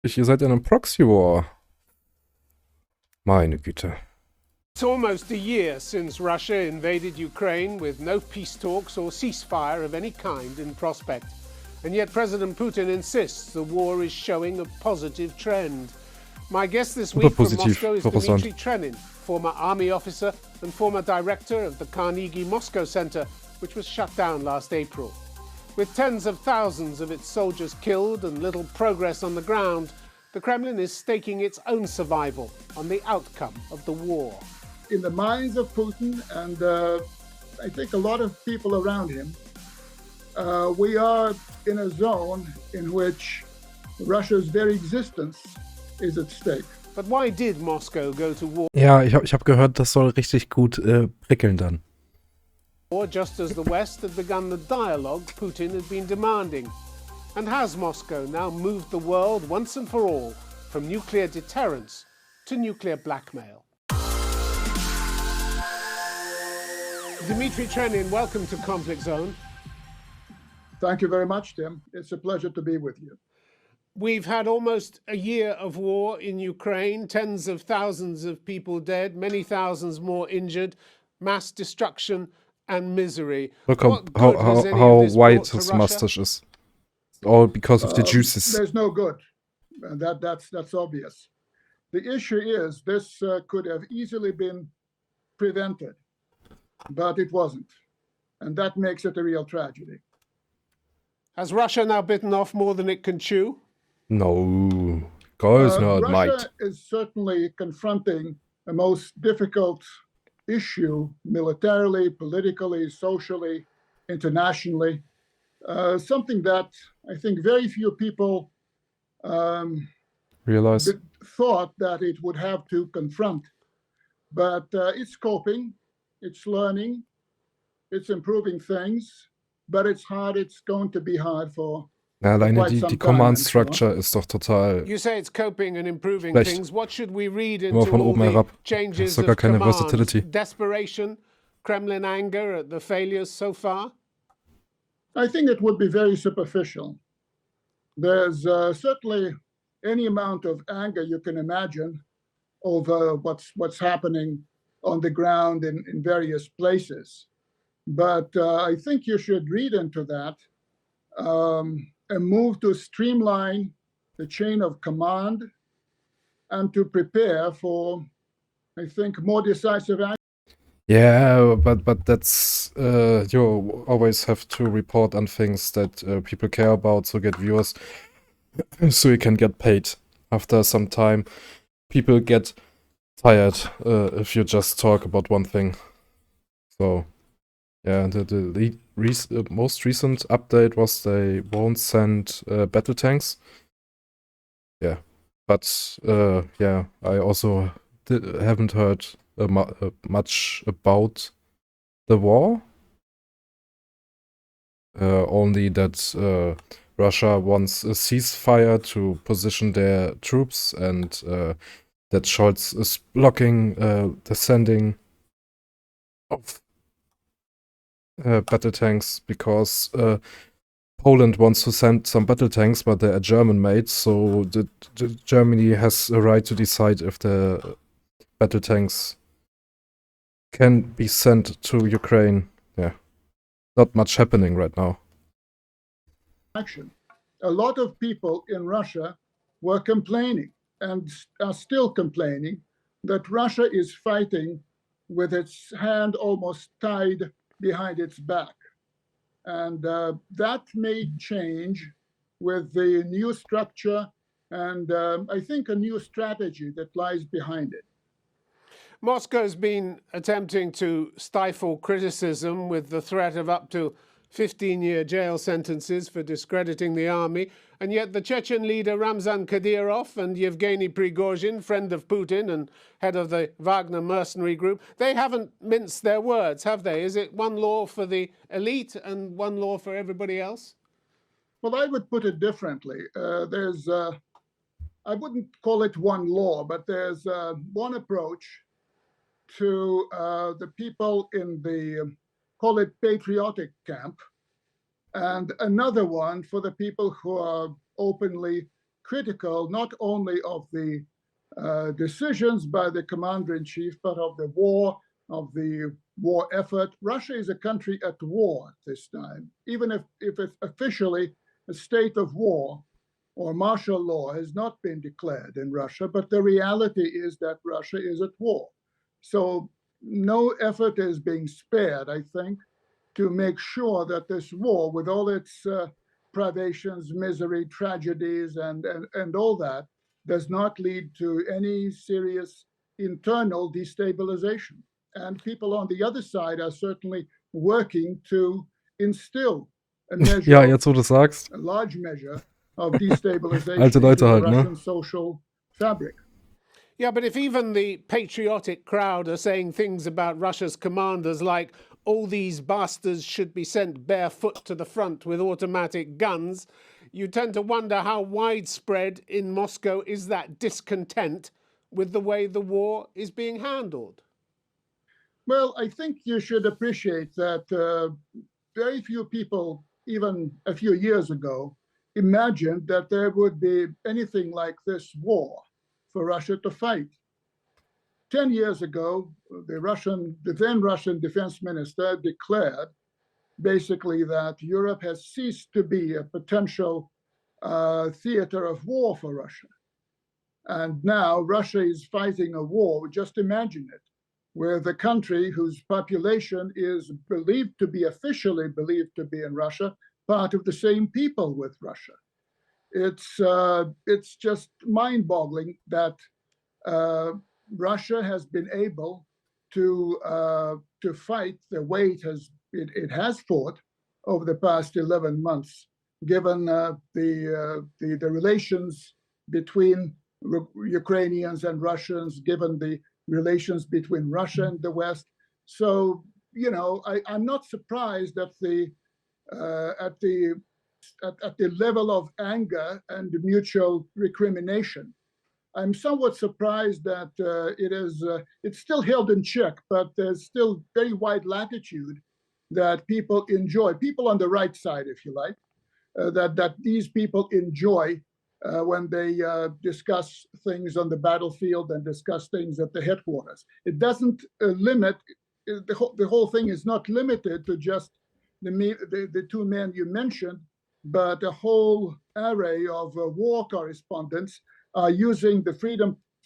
Ihr seid in einem Proxy War. Meine Güte. It's almost a year since Russia invaded Ukraine with no peace talks or ceasefire of any kind in prospect. And yet President Putin insists the war is showing a positive trend. My guest this Super week from positiv Moscow is für Russland. Dmitry Trenin, former army officer and former director of the Carnegie Moscow Center, which was shut down last April. With tens of thousands of its soldiers killed and little progress on the ground, the Kremlin is staking its own survival on the outcome of the war. In the minds of Putin and I think a lot of people around him, we are in a zone in which Russia's very existence is at stake. But why did Moscow go to war? Ja, ich hab gehört, das soll richtig gut prickeln dann. Just as the West had begun the dialogue Putin had been demanding. And has Moscow now moved the world once and for all from nuclear deterrence to nuclear blackmail? Dmitry Trenin, welcome to Conflict Zone. Thank you very much, Tim. It's a pleasure to be with you. We've had almost a year of war in Ukraine, tens of thousands of people dead, many thousands more injured, mass destruction and misery. Look What good has any how of this white brought to his Russia? mustache is. All because of the juices. There's no good. And that's obvious. The issue is this could have easily been prevented, but it wasn't. And that makes it a real tragedy. Has Russia now bitten off more than it can chew? No, goes not, Russia might. is certainly confronting a most difficult issue militarily, politically, socially, internationally. Something that I think very few people Realize. thought that it would have to confront. But it's coping, it's learning, it's improving things, but it's hard. It's going to be hard for Ja, alleine quite die some Command time, Structure ist doch total You say it's coping and improving schlecht. things. What should we read Immer into von all oben the herab. Das changes ist doch gar of keine command? Versatility. Desperation, Kremlin anger at the failures so far? I think it would be very superficial. There's certainly any amount of anger you can imagine over what's happening on the ground in various places. But I think you should read into that a move to streamline the chain of command and to prepare for, I think, more decisive action. Yeah, but that's you always have to report on things that people care about, so get viewers, so you can get paid. After some time, people get tired if you just talk about one thing. So, yeah, the most recent update was they won't send battle tanks. Yeah, but yeah, I also haven't heard much about the war. Only that Russia wants a ceasefire to position their troops, and that Scholz is blocking the sending of battle tanks because Poland wants to send some battle tanks, but they are German-made, so Germany has a right to decide if the battle tanks can be sent to Ukraine. Yeah, not much happening right now. Action. A lot of people in Russia were complaining and are still complaining that Russia is fighting with its hand almost tied behind its back. And that may change with the new structure and I think a new strategy that lies behind it. Moscow's been attempting to stifle criticism with the threat of up to 15-year jail sentences for discrediting the army, and yet the Chechen leader Ramzan Kadyrov and Yevgeny Prigozhin, friend of Putin and head of the Wagner mercenary group, they haven't minced their words, have they? Is it one law for the elite and one law for everybody else? Well, I would put it differently. I wouldn't call it one law, but there's one approach to the people in the, call it patriotic camp, and another one for the people who are openly critical not only of the decisions by the commander-in-chief, but of the war effort. Russia is a country at war at this time, even if it's officially a state of war or martial law has not been declared in Russia, but the reality is that Russia is at war. So no effort is being spared, I think, to make sure that this war, with all its privations, misery, tragedies, and all that, does not lead to any serious internal destabilization. And people on the other side are certainly working to instill a measure, Ja, jetzt wo du sagst. a large measure of destabilization Alte into Leute the halt, ne? Russian social fabric. Yeah, but if even the patriotic crowd are saying things about Russia's commanders like all these bastards should be sent barefoot to the front with automatic guns, you tend to wonder how widespread in Moscow is that discontent with the way the war is being handled. Well, I think you should appreciate that very few people, even a few years ago, imagined that there would be anything like this war for Russia to fight. 10 years ago, the then Russian defense minister declared basically that Europe has ceased to be a potential theater of war for Russia. And now Russia is fighting a war, just imagine it, with a country whose population is officially believed to be in Russia, part of the same people with Russia. It's just mind-boggling that Russia has been able to fight the way it has fought over the past 11 months, given the relations between Ukrainians and Russians, given the relations between Russia and the West. So, you know, I'm not surprised at the level of anger and mutual recrimination. I'm somewhat surprised that it's still held in check, but there's still very wide latitude that people on the right side, if you like, that these people enjoy when they discuss things on the battlefield and discuss things at the headquarters. It doesn't limit, the whole thing is not limited to just the two men you mentioned, but a whole array of war correspondents are using the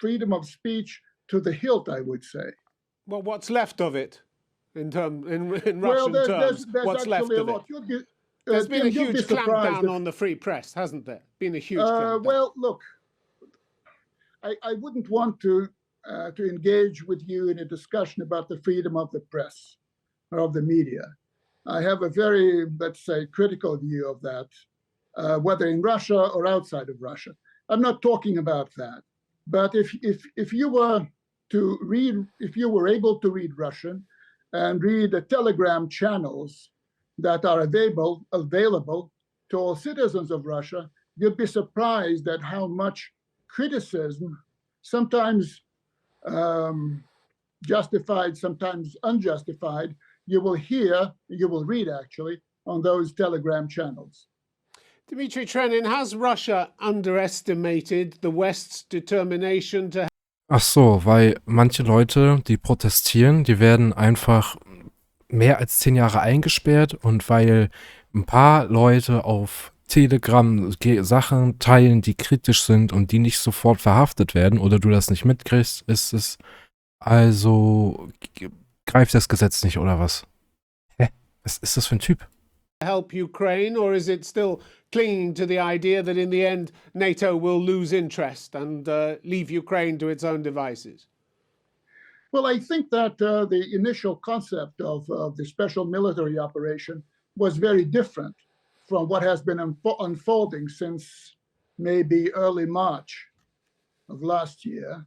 freedom of speech to the hilt, I would say. Well, what's left of it in Russian there's terms? What's left of it? There's been a huge clampdown on the free press, hasn't there? Been a huge clampdown. Well, look, I wouldn't want to engage with you in a discussion about the freedom of the press or of the media. I have a very, let's say, critical view of that, whether in Russia or outside of Russia. I'm not talking about that. But if you were able to read Russian and read the telegram channels that are available to all citizens of Russia, you'd be surprised at how much criticism, sometimes justified, sometimes unjustified, you will read actually on those telegram channels. Dmitry Trenin, has Russia underestimated the West's determination to... Ach so, weil manche Leute, die protestieren, die werden einfach mehr als 10 Jahre eingesperrt und weil ein paar Leute auf Telegram Sachen teilen, die kritisch sind und die nicht sofort verhaftet werden oder du das nicht mitkriegst, ist es also greift das Gesetz nicht oder was? Hä? Was ist das für ein Typ? help Ukraine, or is it still clinging to the idea that in the end NATO will lose interest and leave Ukraine to its own devices? Well, I think that the initial concept of the special military operation was very different from what has been unfolding since maybe early March of last year.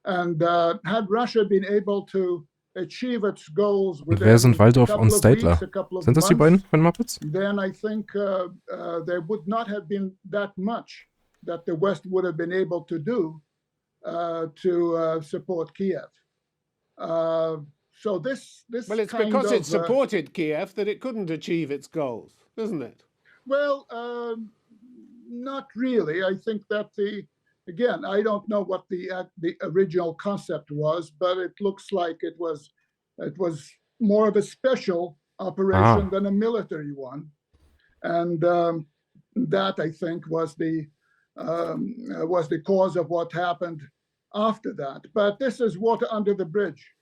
And had Russia been able to achieve its goals within Wer sind Waldorf und a Statler? couple of Sind das die months, beiden von Muppets? then I think there would not have been that much that the West would have been able to do to support Kiev. So this well, it's because it supported Kiev that it couldn't achieve its goals, isn't it? Well, Not really. I think that again, I don't know what the original concept was, but it looks like it was more of a special operation than a military one, and that I think was the cause of what happened after that. But this is water under the bridge.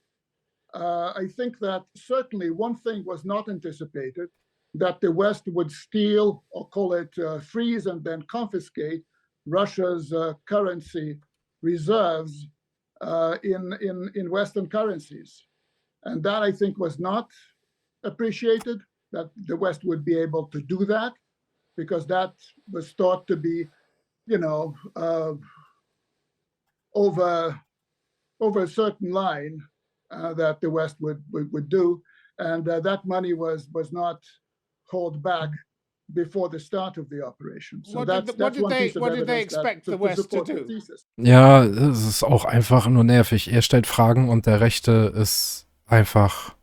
I think that certainly one thing was not anticipated, that the West would steal, or call it freeze and then confiscate, Russia's currency reserves in Western currencies. And that, I think, was not appreciated, that the West would be able to do that, because that was thought to be, over a certain line that the West would do. And that money was not held back before the start of the operation. So what did they expect the West to do? Ja, es ist auch einfach nur nervig. Er stellt Fragen und der Rechte ist einfach,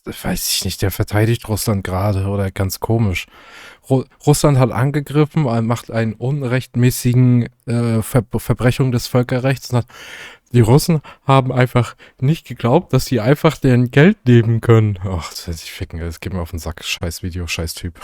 weiß ich nicht, der verteidigt Russland gerade oder ganz komisch. Russland hat angegriffen, macht einen unrechtmäßigen Verbrechung des Völkerrechts. Die Russen haben einfach nicht geglaubt, dass sie einfach deren Geld nehmen können. Ach, das hätte ich ficken, das geht mir auf den Sack. Scheiß Video, scheiß Typ.